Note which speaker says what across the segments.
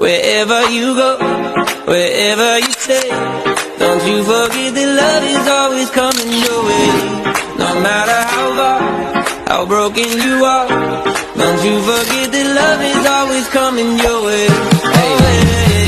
Speaker 1: Wherever you go, wherever you stay, don't you forget that love is always coming your way. No matter how far, how broken you are, don't you forget that love is always coming your way. Hey,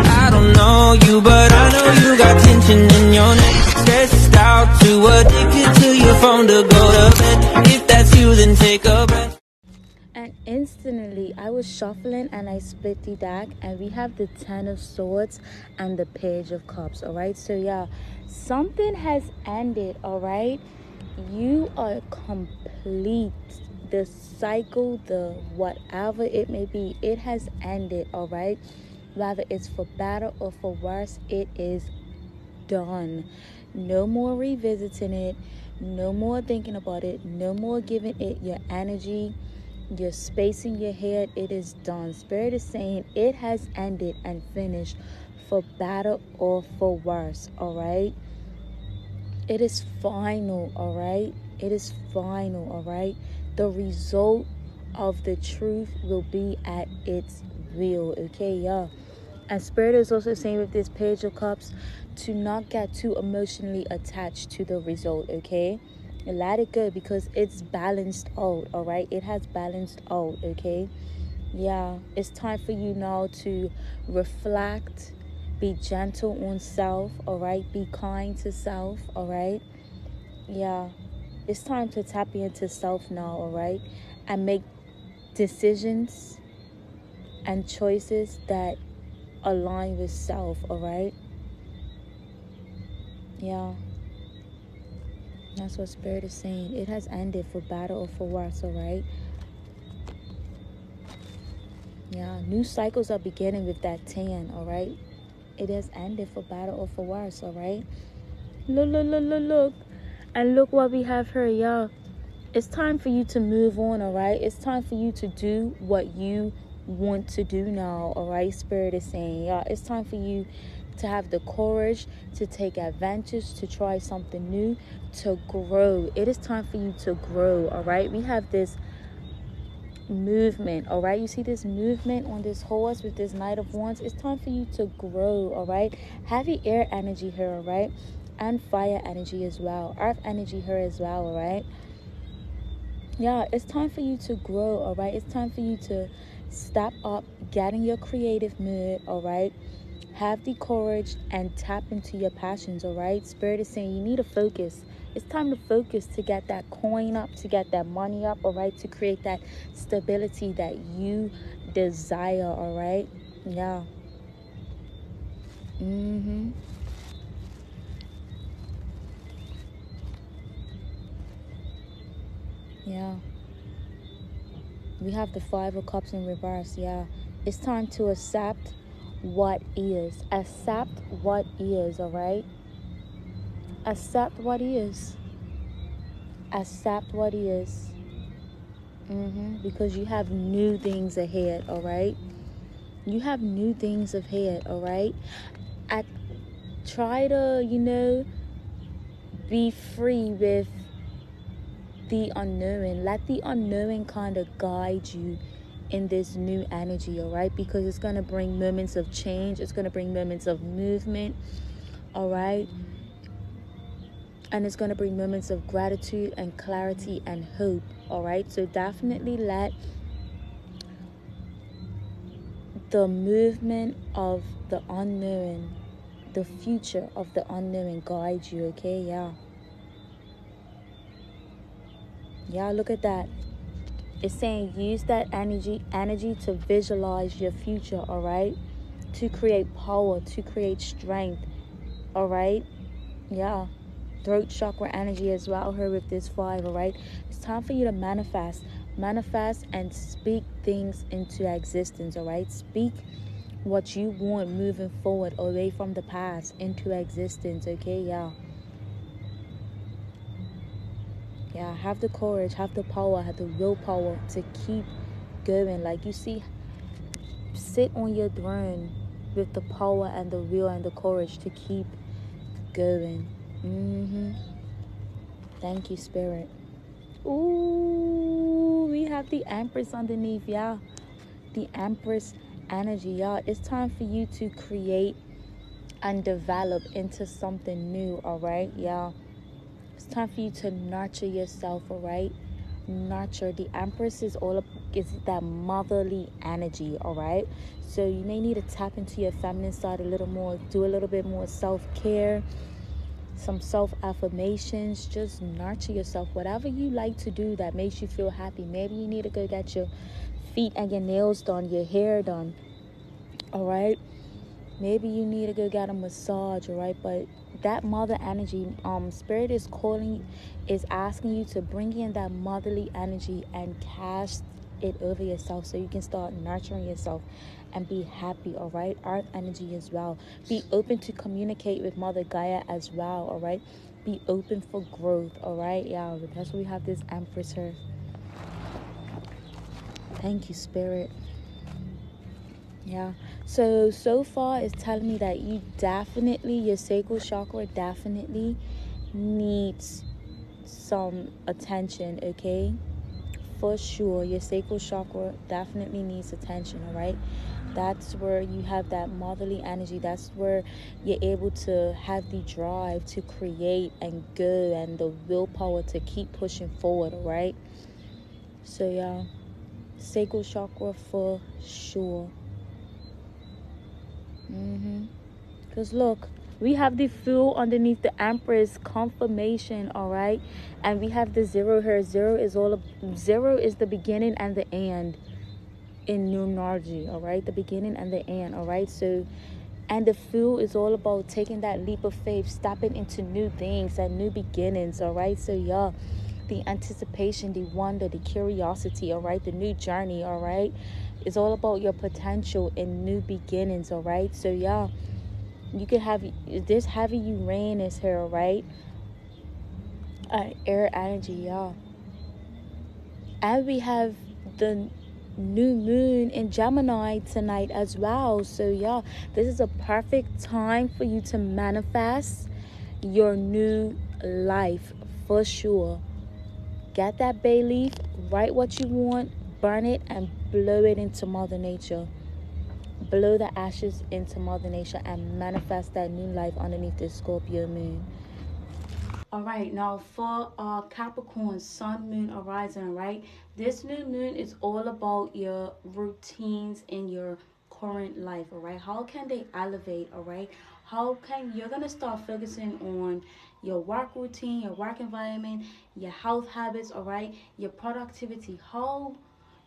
Speaker 1: I don't know you, but I know you got tension in your neck. Stressed out, too addicted to your phone to go to bed. If that's you, then take a breath.
Speaker 2: And instantly I was shuffling and I split the deck, and we have the 10 of swords and the page of cups. All right, so yeah, something has ended. All right, you are complete. The cycle, the whatever it may be, it has ended. All right, whether it's for better or for worse, it is done. No more revisiting it, no more thinking about it, no more giving it your energy, your space in your head. It is done. Spirit is saying it has ended and finished, for better or for worse. All right, it is final. All right, it is final. All right, the result of the truth will be at its will. Okay, yeah. And Spirit is also saying with this page of cups to not get too emotionally attached to the result. Okay, let it go, because it's balanced out. All right, it has balanced out. Okay, yeah, it's time for you now to reflect, be gentle on self. All right, be kind to self. All right, yeah, it's time to tap into self now. All right, and make decisions and choices that align with self. All right, yeah, that's what Spirit is saying. It has ended, for better or for worse. All right, yeah, new cycles are beginning with that 10. All right, it has ended, for better or for worse. All right, look, and look what we have here, y'all. It's time for you to move on. All right, it's time for you to do what you want to do now. All right, Spirit is saying, yeah, it's time for you to have the courage to take advantage, to try something new, to grow. It is time for you to grow. All right, we have this movement. All right, you see this movement on this horse with this Knight of Wands. It's time for you to grow. All right, heavy air energy here. All right, and fire energy as well, earth energy here as well. All right, yeah, it's time for you to grow. All right, it's time for you to step up, get in your creative mood. All right, have the courage and tap into your passions. All right, Spirit is saying you need to focus. It's time to focus, to get that coin up, to get that money up. All right, to create that stability that you desire. All right, yeah. Yeah, we have the 5 of Cups in reverse. Yeah, it's time to accept what is. Accept what is. All right, accept what is. Accept what is. Because you have new things ahead. All right, you have new things ahead. All right, I try to be free with the unknowing. Let the unknowing kind of guide you in this new energy. All right, because it's going to bring moments of change, it's going to bring moments of movement. All right, and it's going to bring moments of gratitude and clarity and hope. All right, so definitely let the movement of the unknown, the future of the unknown guide you. Okay, yeah, look at that. It's saying use that energy to visualize your future. All right, to create power, to create strength. All right, yeah, throat chakra energy as well here with this 5. All right, it's time for you to manifest and speak things into existence. All right, speak what you want moving forward, away from the past, into existence. Okay, yeah, have the courage, have the power, have the willpower to keep going. Like, you see, sit on your throne with the power and the will and the courage to keep going. Thank you, Spirit. Ooh, we have the Empress underneath. Yeah, the Empress energy, y'all. It's time for you to create and develop into something new, all right, y'all. It's time for you to nurture yourself, all right? Nurture. The Empress is that motherly energy, all right? So you may need to tap into your feminine side a little more, do a little bit more self-care, some self-affirmations. Just nurture yourself. Whatever you like to do that makes you feel happy. Maybe you need to go get your feet and your nails done, your hair done, all right? Maybe you need to go get a massage, all right? But that mother energy, Spirit is asking you to bring in that motherly energy and cast it over yourself so you can start nurturing yourself and be happy, all right? Earth energy as well. Be open to communicate with Mother Gaia as well, all right? Be open for growth, all right? Yeah, that's why we have this Empress here. Thank you, Spirit. Yeah, so far it's telling me that your sacral chakra definitely needs some attention, okay? For sure, your sacral chakra definitely needs attention, all right? That's where you have that motherly energy. That's where you're able to have the drive to create and go, and the willpower to keep pushing forward, all right? So yeah, sacral chakra for sure. Because look, we have the Fool underneath the Empress, confirmation, all right? And we have the zero here. Zero is the beginning and the end in numerology, all right? The beginning and the end, all right? So, and the Fool is all about taking that leap of faith, stepping into new things and new beginnings, all right? So yeah, the anticipation, the wonder, the curiosity, all right? The new journey, all right? It's all about your potential and new beginnings, all right? So yeah, you could have this heavy Uranus here, right? Air energy, y'all. And we have the new moon in Gemini tonight as well. So y'all, this is a perfect time for you to manifest your new life for sure. Get that bay leaf, write what you want, burn it, and blow it into Mother Nature. Blow the ashes into Mother Nature and manifest that new life underneath the Scorpio moon. All right, now for Capricorn, Sun, Moon, Horizon, right? This new moon is all about your routines in your current life, all right? How can they elevate, all right? You're going to start focusing on your work routine, your work environment, your health habits, all right? Your productivity, how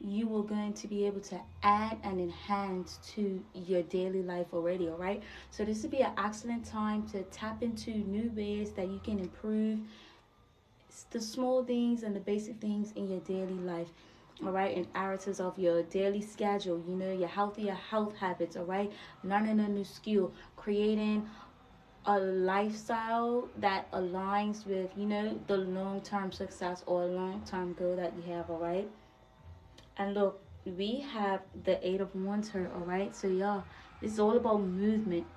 Speaker 2: you are going to be able to add and enhance to your daily life already, all right? So this would be an excellent time to tap into new ways that you can improve the small things and the basic things in your daily life, all right? In areas of your daily schedule, your healthier health habits, all right? Learning a new skill, creating a lifestyle that aligns with the long-term success or long-term goal that you have, all right? And look, we have the Eight of Wands here, all right? So y'all, this is all about movement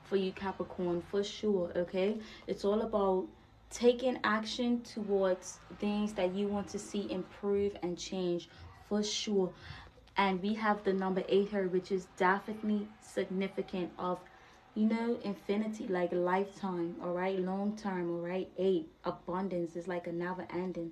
Speaker 2: for you Capricorn, for sure, okay? It's all about taking action towards things that you want to see improve and change, for sure. And we have the number 8 here, which is definitely significant of infinity, like lifetime, all right? Long term, all right? 8, abundance is like a never ending.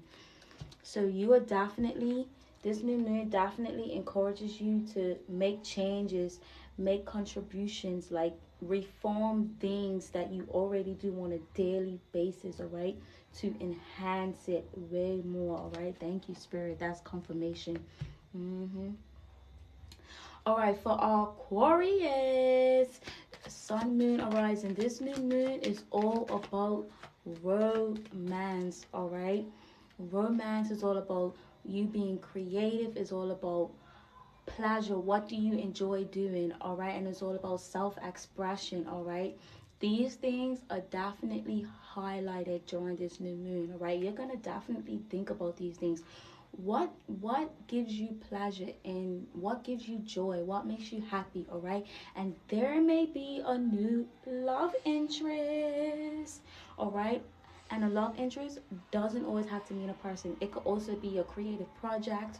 Speaker 2: So you are definitely, this new moon definitely encourages you to make changes, make contributions, like reform things that you already do on a daily basis, all right? To enhance it way more, all right? Thank you, Spirit. That's confirmation. All right, for Aquarius, Sun, Moon, Horizon. This new moon is all about romance, all right? Romance is all about you being creative, is all about pleasure. What do you enjoy doing, all right? And it's all about self-expression, all right? These things are definitely highlighted during this new moon, all right? You're gonna definitely think about these things. What gives you pleasure and what gives you joy, what makes you happy, all right? And there may be a new love interest, all right? And a love interest doesn't always have to mean a person. It could also be a creative project,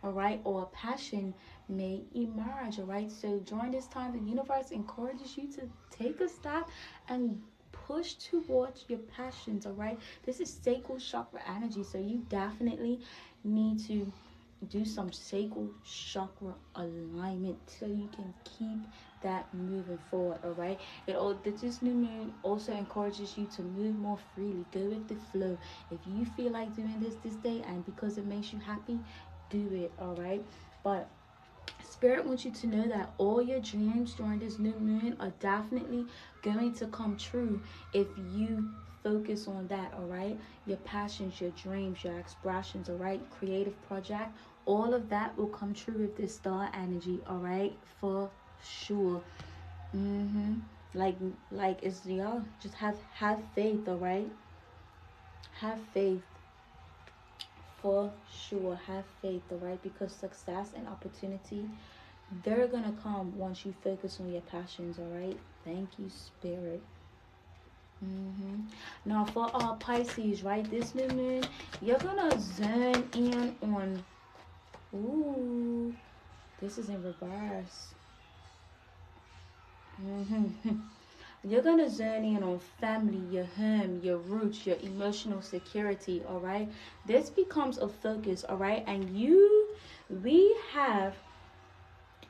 Speaker 2: all right, or a passion may emerge, all right. So during this time, the universe encourages you to take a step and push towards your passions, all right. This is sacral chakra energy, so you definitely need to do some sacral chakra alignment so you can keep that moving forward, all right. This new moon also encourages you to move more freely, go with the flow. If you feel like doing this day and because it makes you happy, do it, all right. But Spirit wants you to know that all your dreams during this new moon are definitely going to come true if you focus on that, all right. Your passions, your dreams, your expressions, all right, creative project, all of that will come true with this star energy, all right, for sure. Like it's, y'all just have faith, all right. Have faith, for sure. Have faith, all right, because success and opportunity, they're gonna come once you focus on your passions, all right. Thank you, Spirit. Now for our Pisces, right, this new moon, you're gonna zone in on, ooh, this is in reverse. You're gonna zone in on family, your home, your roots, your emotional security, all right. This becomes a focus, all right. And we have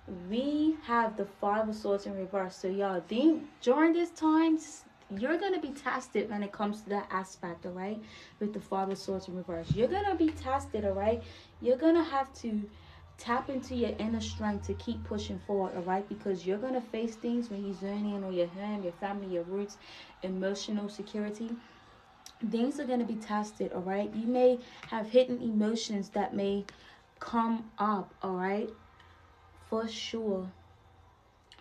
Speaker 2: the Five of Swords in reverse. So y'all, during this time, you're gonna be tested when it comes to that aspect, all right. With the Five of Swords in reverse, you're gonna be tested, all right. You're gonna have to tap into your inner strength to keep pushing forward, all right, because you're gonna face things when you zone in on your home, your family, your roots, emotional security. Things are gonna be tested, all right. You may have hidden emotions that may come up, all right, for sure,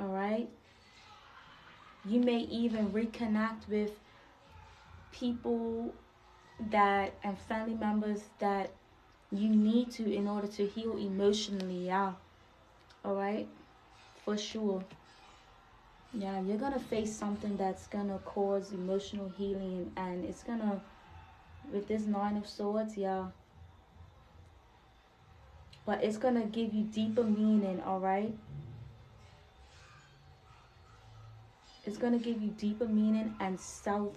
Speaker 2: all right. You may even reconnect with people that and family members that you need to in order to heal emotionally, yeah, all right, for sure. Yeah, you're gonna face something that's gonna cause emotional healing, and it's gonna, with this Nine of Swords, yeah, but it's gonna give you deeper meaning, all right. It's gonna give you deeper meaning and self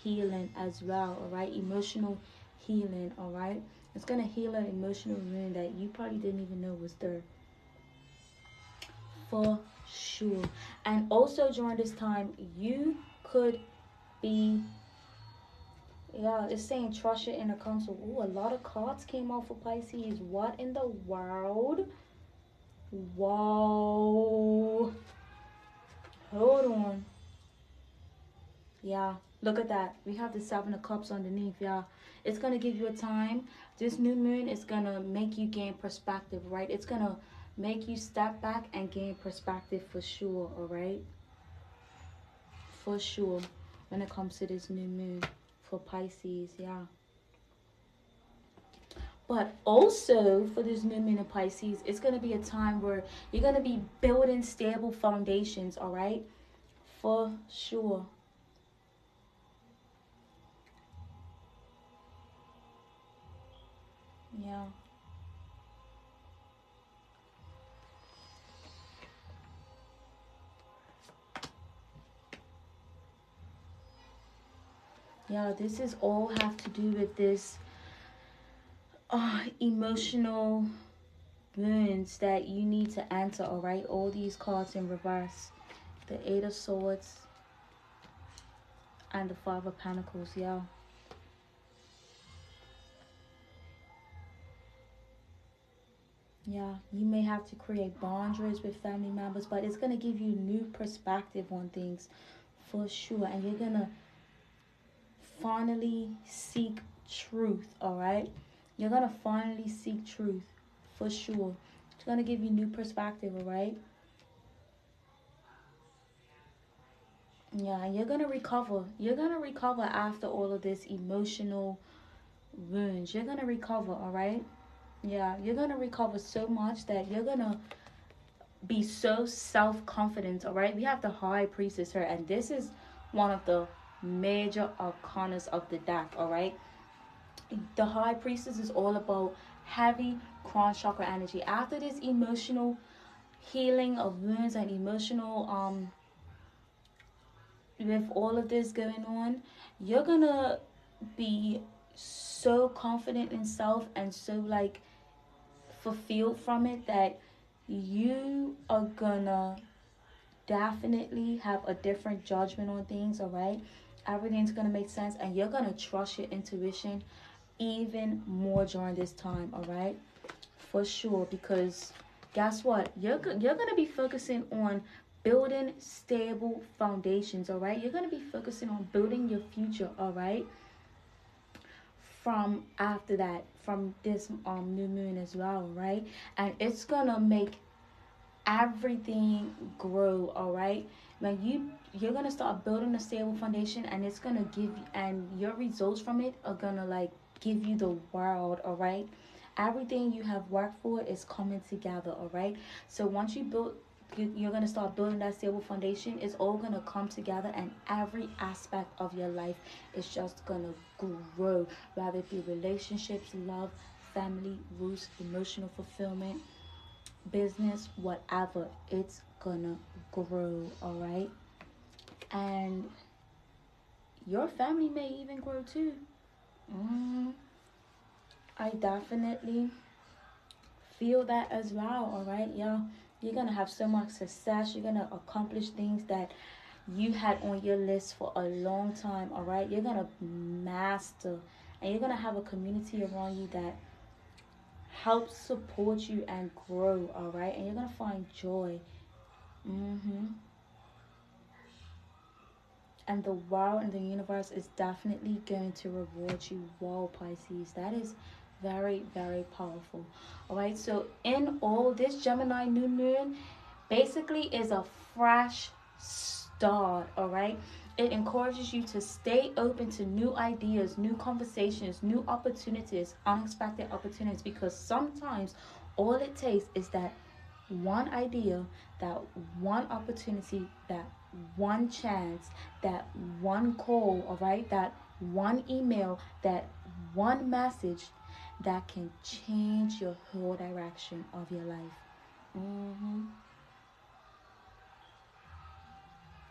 Speaker 2: healing as well, all right. Emotional healing, all right. It's gonna heal an emotional wound that you probably didn't even know was there, for sure. And also during this time, you could be, yeah, it's saying trust your inner counsel. Ooh, a lot of cards came out for Pisces. What in the world? Whoa. Hold on. Yeah, look at that. We have the Seven of Cups underneath, yeah. It's going to give you a time. This new moon is going to make you gain perspective, right? It's going to make you step back and gain perspective for sure, all right? For sure, when it comes to this new moon for Pisces, yeah. But also for this new moon in Pisces, it's going to be a time where you're going to be building stable foundations, all right? For sure. Yeah. Yeah, this is all have to do with this emotional wounds that you need to answer, all right? All these cards in reverse. The Eight of Swords and the Five of Pentacles, yeah. Yeah, you may have to create boundaries with family members, but it's going to give you new perspective on things for sure. And you're going to finally seek truth, all right? You're going to finally seek truth for sure. It's going to give you new perspective, all right? Yeah, and you're going to recover. You're going to recover after all of this emotional wounds. You're going to recover, all right? Yeah, you're going to recover so much that you're going to be so self-confident, all right? We have the High Priestess here, and this is one of the major arcanas of the deck, all right? The High Priestess is all about heavy crown chakra energy. After this emotional healing of wounds and emotional with all of this going on, you're gonna be so confident in self and so like fulfilled from it that you are gonna definitely have a different judgment on things. All right, everything's gonna make sense and you're gonna trust your intuition even more during this time. All right, for sure, because guess what, you're gonna be focusing on building stable foundations. All right, you're gonna be focusing on building your future. All right, from after that, from this new moon as well, right? And it's gonna make everything grow. All right, when you're gonna start building a stable foundation, and it's gonna give, and your results from it are gonna like give you the world. All right, everything you have worked for is coming together. All right, so once you build, you're going to start building that stable foundation. It's all going to come together, and every aspect of your life is just going to grow, whether it be relationships, love, family, roots, emotional fulfillment, business, whatever. It's going to grow. All right, and your family may even grow too. I definitely feel that as well. All right, y'all, you're gonna have so much success. You're gonna accomplish things that you had on your list for a long time. All right, you're gonna master, and you're gonna have a community around you that helps support you and grow. All right, and you're gonna find joy. And the world and the universe is definitely going to reward you. Wow, Pisces, that is very, very powerful. All right, so in all, this Gemini new moon basically is a fresh start. All right, it encourages you to stay open to new ideas, new conversations, new opportunities, unexpected opportunities, because sometimes all it takes is that one idea, that one opportunity, that one chance, that one call. All right, that one email, that one message that can change your whole direction of your life.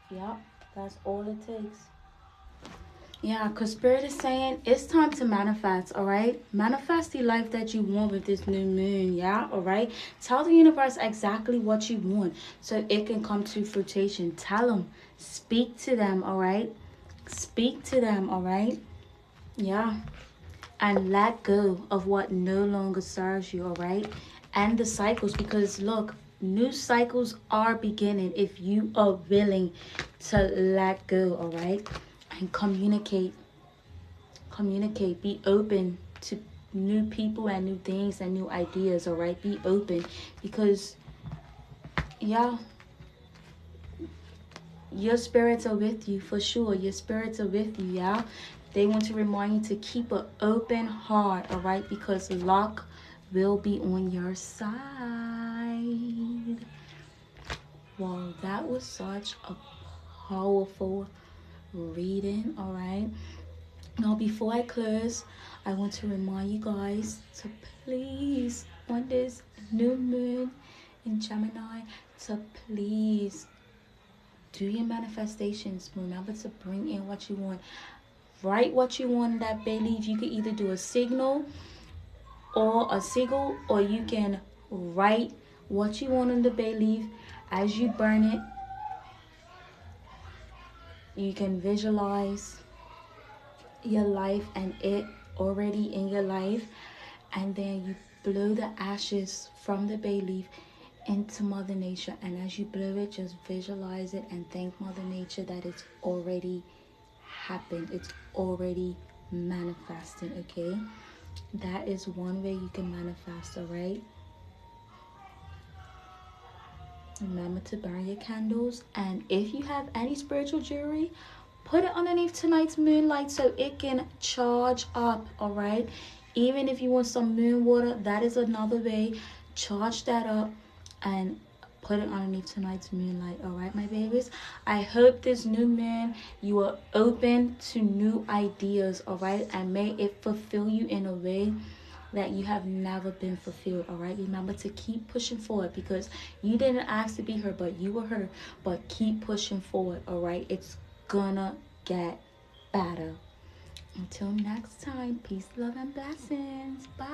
Speaker 2: Yep, that's all it takes. Yeah, because Spirit is saying it's time to manifest. All right, manifest the life that you want with this new moon. Yeah, all right, tell the universe exactly what you want so it can come to fruition. Tell them, speak to them. All right, speak to them. All right, yeah, and let go of what no longer serves you. All right, and the cycles, because look, new cycles are beginning if you are willing to let go. All right, and communicate, be open to new people and new things and new ideas. All right, be open, because yeah, your spirits are with you for sure. Your spirits are with you. Yeah, they want to remind you to keep an open heart. All right, because luck will be on your side. Wow, that was such a powerful reading. All right, now before I close, I want to remind you guys to please, on this new moon in Gemini, to please do your manifestations. Remember to bring in what you want. Write what you want in that bay leaf. You can either do a signal or a sigil, or you can write what you want in the bay leaf. As you burn it, you can visualize your life and it already in your life, and then you blow the ashes from the bay leaf into Mother Nature, and as you blow it, just visualize it and thank Mother Nature that it's already happened, it's already manifesting. Okay, that is one way you can manifest. All right, remember to burn your candles, and if you have any spiritual jewelry, put it underneath tonight's moonlight so it can charge up. All right, even if you want some moon water, that is another way. Charge that up and put it underneath tonight's moonlight. All right, my babies, I hope this new moon you are open to new ideas. All right, and may it fulfill you in a way that you have never been fulfilled. All right, remember to keep pushing forward, because you didn't ask to be her, but you were her. But keep pushing forward. All right, it's gonna get better. Until next time, peace, love, and blessings. Bye.